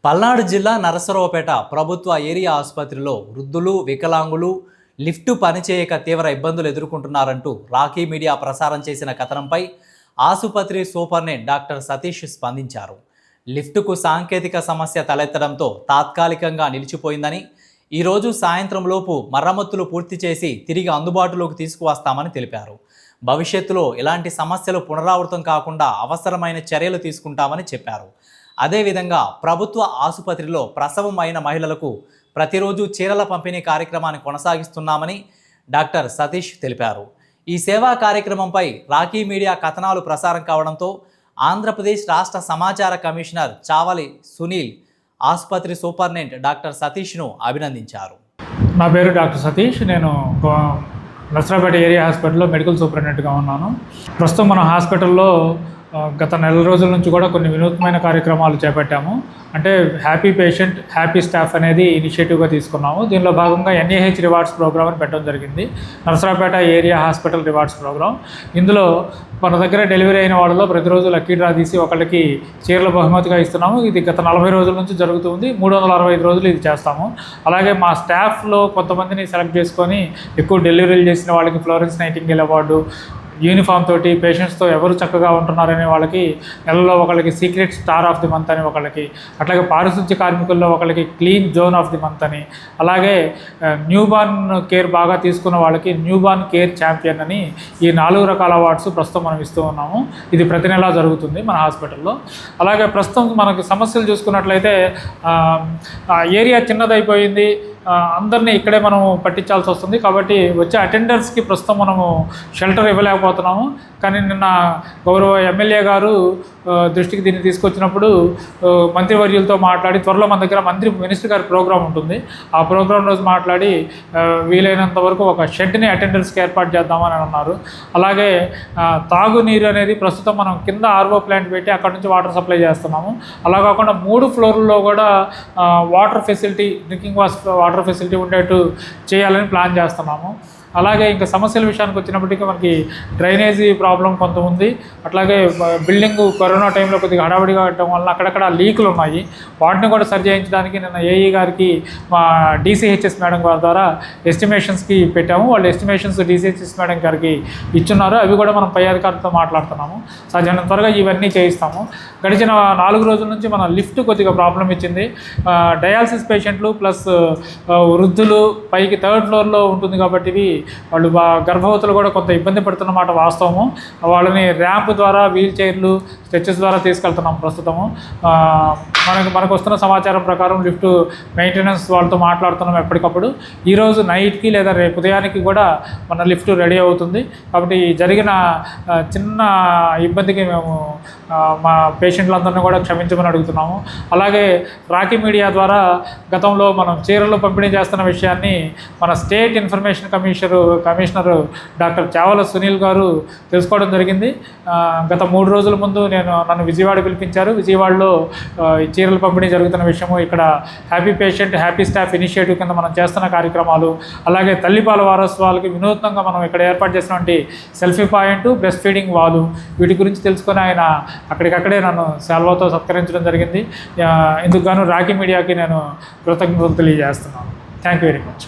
పల్నాడు జిల్లా నరసరావుపేట ప్రభుత్వ ఏరియా ఆసుపత్రిలో వృద్ధులు, వికలాంగులు లిఫ్టు పనిచేయక తీవ్ర ఇబ్బందులు ఎదుర్కొంటున్నారంటూ రాకీ మీడియా ప్రసారం చేసిన కథనంపై ఆసుపత్రి సూపరింటెండెంట్ డాక్టర్ సతీష్ స్పందించారు. లిఫ్టుకు సాంకేతిక సమస్య తలెత్తడంతో తాత్కాలికంగా నిలిచిపోయిందని, ఈరోజు సాయంత్రంలోపు మరమ్మతులు పూర్తి చేసి తిరిగి అందుబాటులోకి తీసుకువస్తామని తెలిపారు. భవిష్యత్తులో ఇలాంటి సమస్యలు పునరావృతం కాకుండా అవసరమైన చర్యలు తీసుకుంటామని చెప్పారు. అదేవిధంగా ప్రభుత్వ ఆసుపత్రిలో ప్రసవం అయిన మహిళలకు ప్రతిరోజు చీరల పంపిణీ కార్యక్రమాన్ని కొనసాగిస్తున్నామని డాక్టర్ సతీష్ తెలిపారు. ఈ సేవా కార్యక్రమంపై రాకీ మీడియా కథనాలు ప్రసారం కావడంతో ఆంధ్రప్రదేశ్ రాష్ట్ర సమాచార కమిషనర్ చావలి సునీల్ ఆసుపత్రి సూపరింటెండెంట్ డాక్టర్ సతీష్ను అభినందించారు. నా పేరు డాక్టర్ సతీష్. నేను నరసరావుపేట ఏరియా హాస్పిటల్లో మెడికల్ సూపరింటెండెంట్గా ఉన్నాను. ప్రస్తుతం మన హాస్పిటల్లో గత నెల రోజుల నుంచి కూడా కొన్ని వినూత్నమైన కార్యక్రమాలు చేపట్టాము. అంటే హ్యాపీ పేషెంట్ హ్యాపీ స్టాఫ్ అనేది ఇనిషియేటివ్గా తీసుకున్నాము. దీనిలో భాగంగా ఎన్ఏహెచ్ రివార్డ్స్ ప్రోగ్రామ్ అని పెట్టడం జరిగింది, Narasaraopet area hospital rewards program. ఇందులో మన దగ్గర డెలివరీ అయిన వాళ్ళలో ప్రతిరోజు లక్కీ డ్రా తీసి ఒకళ్ళకి చీరల బహుమతిగా ఇస్తున్నాము. ఇది గత 40 రోజుల నుంచి జరుగుతుంది. 365 రోజులు ఇది చేస్తాము. అలాగే మా స్టాఫ్లో కొంతమందిని సెలెక్ట్ చేసుకొని ఎక్కువ డెలివరీలు చేసిన వాళ్ళకి ఫ్లోరెన్స్ నైటింగేల్ అవార్డు, యూనిఫామ్ తోటి పేషెంట్స్తో ఎవరు చక్కగా ఉంటున్నారనే వాళ్ళకి నెలలో ఒకళ్ళకి secret star of the month అని ఒకళ్ళకి, అట్లాగే పారిశుద్ధ్య కార్మికుల్లో ఒకళ్ళకి clean zone of the month అని, అలాగే న్యూబార్న్ కేర్ బాగా తీసుకున్న వాళ్ళకి న్యూబార్న్ కేర్ ఛాంపియన్ అని ఈ 4 రకాల అవార్డ్స్ ప్రస్తుతం మనం ఇస్తూ ఉన్నాము. ఇది ప్రతి నెలా జరుగుతుంది మన హాస్పిటల్లో. అలాగే ప్రస్తుతం మనకి సమస్యలు చూసుకున్నట్లయితే ఏరియా చిన్నదైపోయింది, అందరినీ ఇక్కడే మనం పట్టించాల్సి వస్తుంది. కాబట్టి వచ్చే అటెండర్స్కి ప్రస్తుతం మనము షెల్టర్ ఇవ్వలేకపోతున్నాము. కానీ నిన్న గౌరవ ఎమ్మెల్యే గారు దృష్టికి దీన్ని తీసుకొచ్చినప్పుడు మంత్రివర్యులతో మాట్లాడి త్వరలో మన దగ్గర మినిస్టర్ గారి ప్రోగ్రాం ఉంటుంది, ఆ ప్రోగ్రాం రోజు మాట్లాడి వీలైనంత వరకు ఒక షెడ్ని అటెండర్స్కి ఏర్పాటు చేద్దామని అన్నారు. అలాగే తాగునీరు అనేది ప్రస్తుతం మనం కింద ఆర్ఓ ప్లాంట్ పెట్టి అక్కడ నుంచి వాటర్ సప్లై చేస్తున్నాము. అలా కాకుండా 3 ఫ్లోర్లలో కూడా water facility, drinking water facility ఉండేట్టు చేయాలని ప్లాన్ చేస్తున్నాము. అలాగే ఇంకా సమస్యల విషయానికి వచ్చినప్పటికీ మనకి డ్రైనేజీ ప్రాబ్లం కొంత ఉంది. అట్లాగే బిల్డింగ్ కరోనా టైంలో కొద్దిగా హడావిడిగా ఉండటం వల్ల అక్కడక్కడ లీకులు ఉన్నాయి. వాటిని కూడా సరి చేయించడానికి నిన్న ఏఈ గారికి మా డీసీహెచ్ఎస్ మేడం గారి ద్వారా ఎస్టిమేషన్స్కి పెట్టాము. వాళ్ళు ఎస్టిమేషన్స్ డీసీహెచ్ఎస్ మేడం గారికి ఇచ్చున్నారు. అవి కూడా మనం పై అధికారులతో మాట్లాడుతున్నాము. సాధ్యమైనంత త్వరగా ఇవన్నీ చేయిస్తాము. గడిచిన 4 రోజుల నుంచి మన లిఫ్ట్ కొద్దిగా ప్రాబ్లం ఇచ్చింది. డయాలసిస్ పేషెంట్లు ప్లస్ వృద్ధులు పైకి 3rd ఫ్లోర్లో ఉంటుంది కాబట్టి వాళ్ళు గర్భవతులు కూడా కొంత ఇబ్బంది పడుతున్నమాట వాస్తవము. వాళ్ళని ర్యాంప్ ద్వారా, వీల్ చైర్లు, స్ట్రెచెస్ ద్వారా తీసుకెళ్తున్నాం ప్రస్తుతము. మనకు వస్తున్న సమాచారం ప్రకారం లిఫ్ట్ మెయింటెనెన్స్ వాళ్ళతో మాట్లాడుతున్నాం ఎప్పటికప్పుడు. ఈరోజు నైట్కి లేదా రేపు ఉదయానికి కూడా మన లిఫ్ట్ రెడీ అవుతుంది. కాబట్టి జరిగిన చిన్న ఇబ్బందికి మేము మా పేషెంట్లందరినీ కూడా క్షమించమని అడుగుతున్నాము. అలాగే రాకీ మీడియా ద్వారా గతంలో మనం చీరలు పంపిణీ చేస్తున్న విషయాన్ని మన state information commissioner doctor Chavala Sunil గారు తెలుసుకోవడం జరిగింది. గత 3 రోజుల ముందు నన్ను విజయవాడ పిలిపించారు. విజయవాడలో చీరల పంపిణీ జరుగుతున్న విషయము, ఇక్కడ happy patient happy staff initiative కింద మనం చేస్తున్న కార్యక్రమాలు, అలాగే తల్లిపాల వారోత్సవాలకి వినూత్నంగా మనం ఇక్కడ ఏర్పాటు చేసినటువంటి సెల్ఫీ పాయింట్, బ్రెస్ట్ ఫీడింగ్ వాలు, వీటి గురించి తెలుసుకొని ఆయన అక్కడికక్కడే నన్ను సెలవుతో సత్కరించడం జరిగింది. ఇందుకు గాను రాకీ మీడియాకి నేను కృతజ్ఞతలు తెలియజేస్తున్నాను. Thank you very much.